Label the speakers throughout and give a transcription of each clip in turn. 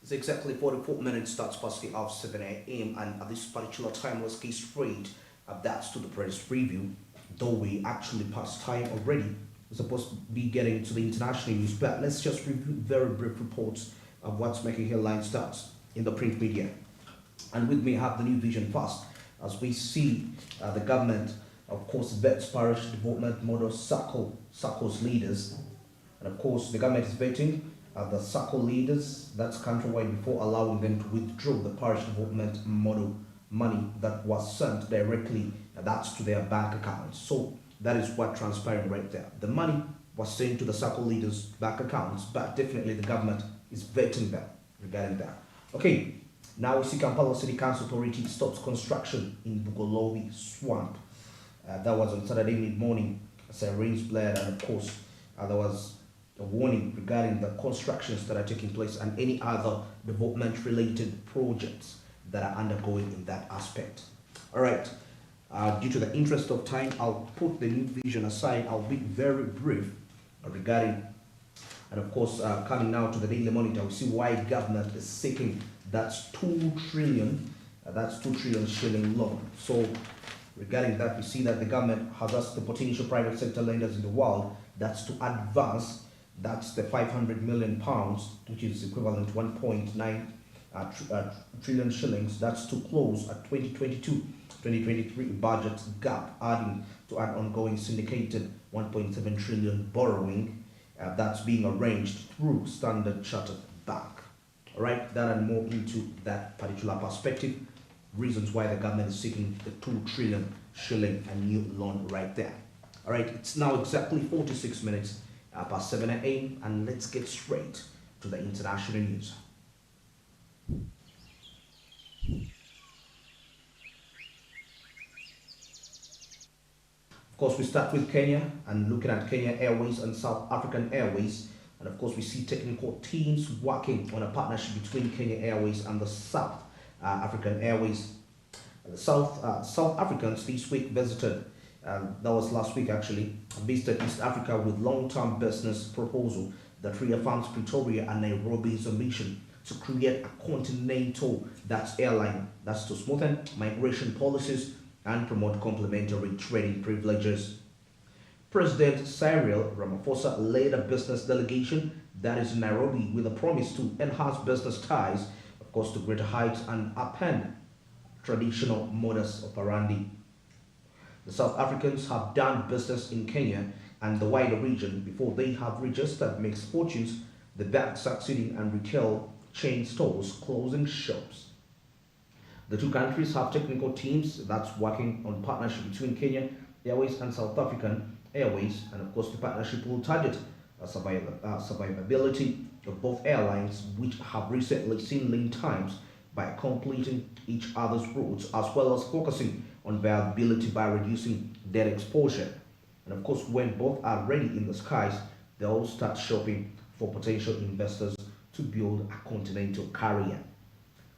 Speaker 1: It's exactly 44 minutes, starts past the hour 7 a.m. and at this particular time, let's get straight that's to the press review. Though we actually passed time already, we're supposed to be getting to the international news, but let's just review very brief reports of what's making headline starts in the print media. And with me, I have the new vision first, as we see the government, of course, vets parish development model SACCO's leaders. And of course, the government is vetting the SACCO leaders, that's countrywide, before allowing them to withdraw the parish development model money that was sent directly, that's to their bank accounts. So that is what transpired right there. The money was sent to the SACCO leaders' bank accounts, but definitely the government is vetting them regarding that. Okay, now we see Kampala City Council Authority stops construction in Bugolobi Swamp. That was on Saturday mid-morning as rains bled, and of course there was a warning regarding the constructions that are taking place and any other development-related projects that are undergoing in that aspect. All right, due to the interest of time, I'll put the new vision aside. I'll be very brief regarding, and of course, coming now to the Daily Monitor, we see why government is seeking that's 2 trillion shilling loan. So regarding that, we see that the government has asked the potential private sector lenders in the world that's to advance, that's the 500 million pounds, which is equivalent to 1.9 trillion shillings, that's to close a 2022-2023 budget gap, adding to an ongoing syndicated 1.7 trillion borrowing that's being arranged through Standard Chartered Bank. All right, that and more into that particular perspective, reasons why the government is seeking the 2 trillion shilling a new loan right there. All right, it's now exactly 46 minutes past 7 a.m. and let's get straight to the international news. Of course, we start with Kenya and looking at Kenya Airways and South African Airways. And of course, we see technical teams working on a partnership between Kenya Airways and the South African Airways. The South Africans this week visited, that was last week actually, visited East Africa with long-term business proposal that reaffirms Pretoria and Nairobi's ambition to create a continental airline that's to smoothen migration policies and promote complementary trading privileges. President Cyril Ramaphosa led a business delegation that is in Nairobi with a promise to enhance business ties, of course, to greater heights and upend traditional modus operandi. The South Africans have done business in Kenya and the wider region before they have registered mixed fortunes, the bank succeeding and retail chain stores closing shops. The two countries have technical teams that's working on partnership between Kenya Airways and South African Airways, and of course the partnership will target survivability of both airlines, which have recently seen lean times, by completing each other's routes, as well as focusing on viability by reducing debt exposure. And of course, when both are ready in the skies, they'll start shopping for potential investors to build a continental carrier.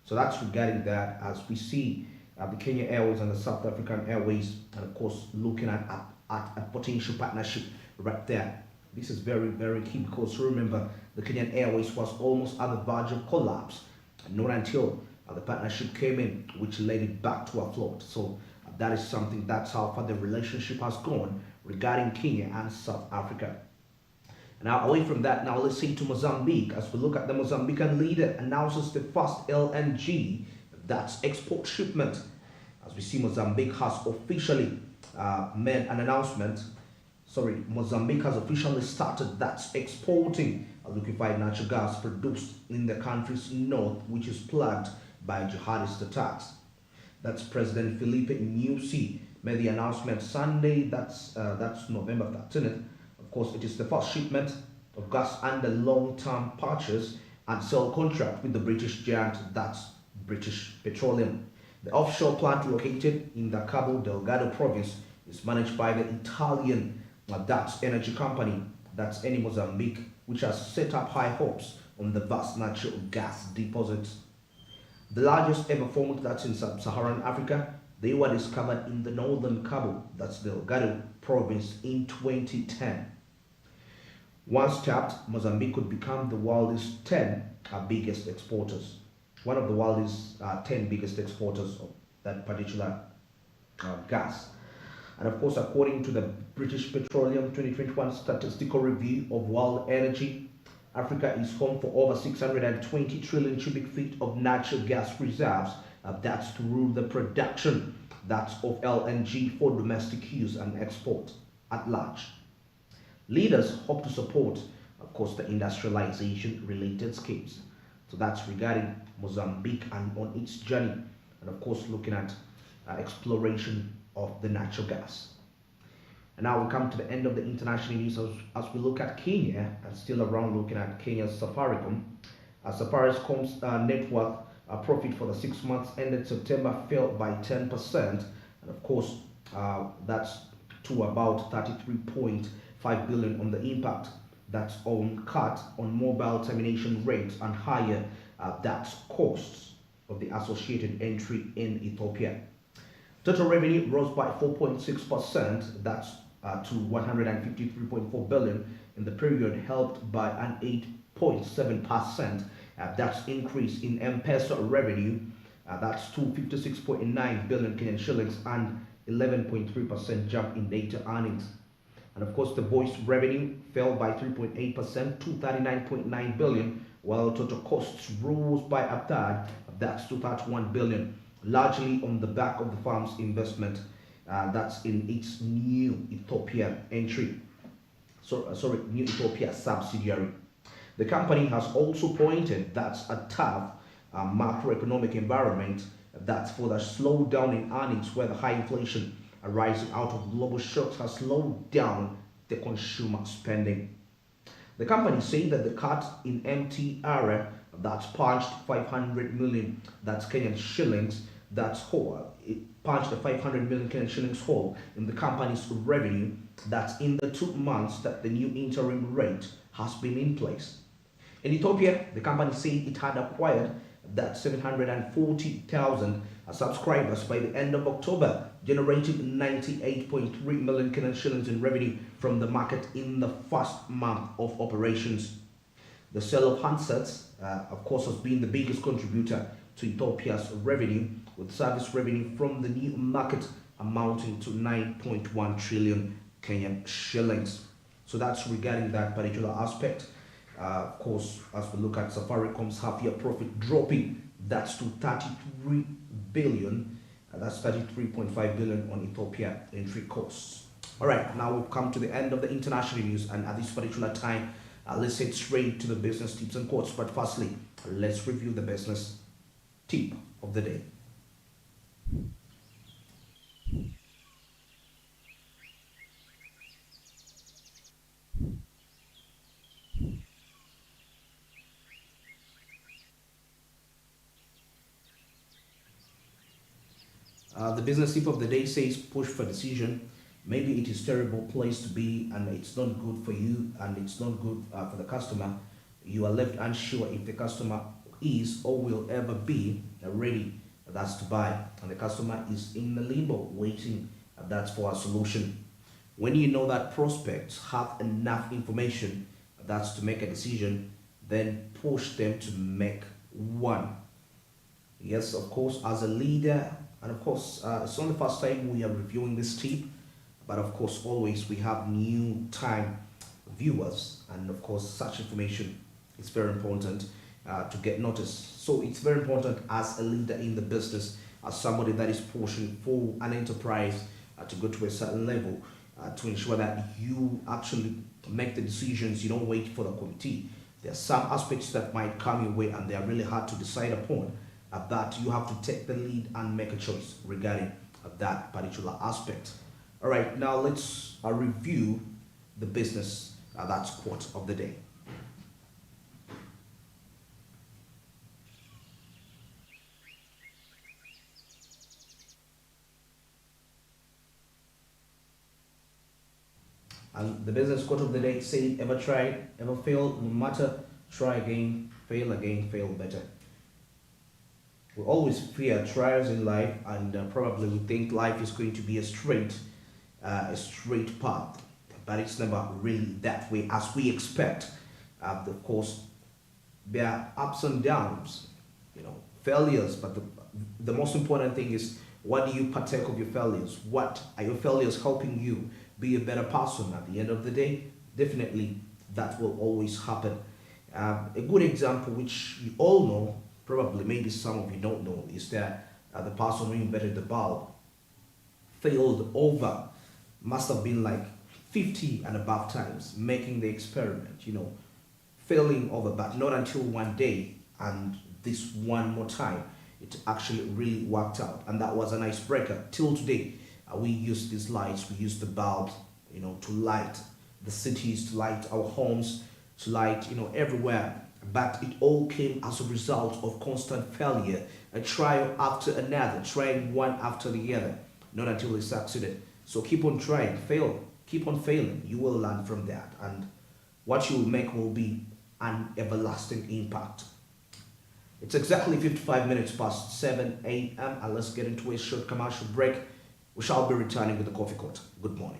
Speaker 1: So that's regarding that, as we see the Kenya Airways and the South African Airways, and of course looking at a potential partnership right there. This is very, very key, because remember, the Kenyan Airways was almost at the verge of collapse, and not until the partnership came in, which led it back to a float. So that is something, that's how far the relationship has gone regarding Kenya and South Africa. Now, away from that, now let's say to Mozambique, as we look at the Mozambican leader announces the first LNG, that's export shipment. As we see, Mozambique has officially made an announcement. Mozambique has officially started that's exporting liquefied natural gas produced in the country's north, which is plagued by jihadist attacks. That's President Filipe Nyusi made the announcement Sunday, that's November 13th. Of course, it is the first shipment of gas under long-term purchase and sale contract with the British giant, that's British Petroleum. The offshore plant located in the Cabo Delgado province is managed by the Italian that's energy company, that's Eni Mozambique, which has set up high hopes on the vast natural gas deposits. The largest ever formed, that's in sub-Saharan Africa, they were discovered in the northern Cabo, that's Delgado province, in 2010. Once tapped, Mozambique could become the world's 10 biggest exporters. One of the world's 10 biggest exporters of that particular gas. And of course, according to the British Petroleum 2021 Statistical Review of World Energy, Africa is home for over 620 trillion cubic feet of natural gas reserves. That's through the production that's of LNG for domestic use and export at large. Leaders hope to support, of course, the industrialization related schemes. So that's regarding Mozambique and on its journey, and of course, looking at exploration of the natural gas. And now we come to the end of the international news as we look at Kenya, and still around looking at Kenya's Safaricom. Safaricom's net worth profit for the 6 months ended September fell by 10%, and of course that's to about 33.5 billion on the impact that's on cut on mobile termination rates and higher that's costs of the associated entry in Ethiopia. Total revenue rose by 4.6%, that's to 153.4 billion in the period, helped by an 8.7% that's increase in M-Pesa revenue, that's to 56.9 billion Kenyan shillings, and 11.3% jump in data earnings. And of course, the voice revenue fell by 3.8% to 39.9 billion, while total costs rose by a third, that's to 31 billion, largely on the back of the firm's investment that's in its new Ethiopia entry. New Ethiopia subsidiary. The company has also pointed that's a tough macroeconomic environment that's for the slowdown in earnings, where the high inflation arising out of global shocks has slowed down the consumer spending. The company said that the cut in MTR that's punched 500 million, that's Kenyan shillings, that's whole. It punched the 500 million Kenyan shillings hole in the company's revenue that's in the 2 months that the new interim rate has been in place. In Ethiopia, the company said it had acquired that 740,000 subscribers by the end of October, generating 98.3 million Kenyan shillings in revenue from the market in the first month of operations. The sale of handsets, of course, has been the biggest contributor to Ethiopia's revenue, with service revenue from the new market amounting to 9.1 trillion Kenyan shillings. So that's regarding that particular aspect. Of course, as we look at Safaricom's half-year profit dropping, that's to 33 billion, that's 33.5 billion on Ethiopia entry costs. All right, now we've come to the end of the international news, and at this particular time, let's head straight to the business tips and quotes. But firstly, let's review the business tip of the day. The business tip of the day says push for decision. Maybe it is a terrible place to be, and it's not good for you, and it's not good for the customer. You are left unsure if the customer is or will ever be ready, that's to buy, and the customer is in the limbo waiting, that's for a solution. When you know that prospects have enough information that's to make a decision, then push them to make one. Yes, of course, as a leader, and of course, it's not the first time we are reviewing this tip, but of course, always we have new time viewers, and of course, such information is very important to get noticed. So it's very important as a leader in the business, as somebody that is pushing for an enterprise to go to a certain level, to ensure that you actually make the decisions. You don't wait for the committee. There are some aspects that might come your way, and they are really hard to decide upon. That you have to take the lead and make a choice regarding that particular aspect. All right, now let's review the business that's quote of the day. And the business quote of the day said, ever tried, ever failed, no matter, try again, fail better. We always fear trials in life, and probably we think life is going to be a straight path. but it's never really that way as we expect. Of course, there are ups and downs, failures, but the most important thing is, what do you partake of your failures? What are your failures helping you be a better person at the end of the day? Definitely, that will always happen. A good example, which you all know, probably maybe some of you don't know, is that the person who invented the bulb failed over, must have been like 50 and above times making the experiment, failing over, but not until one day, and this one more time it actually really worked out, and that was an icebreaker. Till today, we use these lights, we use the bulbs, to light the cities, to light our homes, to light, everywhere. But it all came as a result of constant failure, a trial after another, trying one after the other, not until they succeeded. So keep on trying, fail, keep on failing. You will learn from that, and what you will make will be an everlasting impact. It's exactly 55 minutes past 7 a.m. and let's get into a short commercial break. We shall be returning with the coffee court. Good morning.